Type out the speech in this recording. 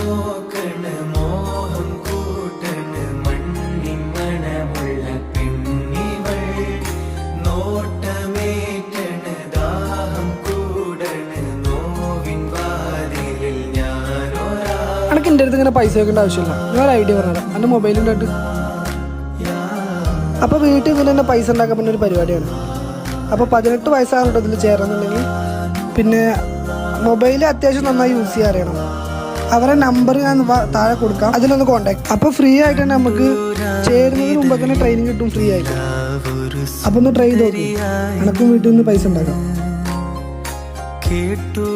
നോക്കണ് മോഹം കൂട്ടണ് മണ്ണിൻ മണമുള്ള പെണ്ണിവൾ നോട്ടമേറ്റണ് ദാഹം കൂടണ് നോവിൻ വാതിലിൽ ഞാനൊരാ. എനിക്ക് എൻ്റെ അടുത്ത് ഇങ്ങനെ പൈസ വെക്കേണ്ട ആവശ്യമില്ല. ഞാൻ ഐഡിയ പറഞ്ഞത് എൻ്റെ മൊബൈലിൻ്റെ ആയിട്ട്. അപ്പോൾ വീട്ടിൽ നിന്ന് തന്നെ പൈസ ഉണ്ടാക്കാൻ പറ്റുന്ന ഒരു പരിപാടിയാണ്. അപ്പോൾ 18 വയസ്സാകട്ടോ ഇതിൽ ചേർന്നുണ്ടെങ്കിൽ. പിന്നെ മൊബൈൽ അത്യാവശ്യം നന്നായി യൂസ് ചെയ്യാൻ അറിയണം. അവരെ നമ്പർ ഞാൻ താഴെ കൊടുക്കാം, അതിലൊന്ന് കോൺടാക്ട്. അപ്പോൾ ഫ്രീ ആയിട്ട് തന്നെ നമുക്ക് ചേരുന്നതിന് മുമ്പ് തന്നെ ട്രെയിനിങ് കിട്ടും ഫ്രീ ആയിട്ട്. അപ്പോൾ ഒന്ന് ട്രൈ ചെയ്ത് നോക്കി, എനക്കും വീട്ടിൽ നിന്ന് പൈസ ഉണ്ടാക്കാം. കേട്ടു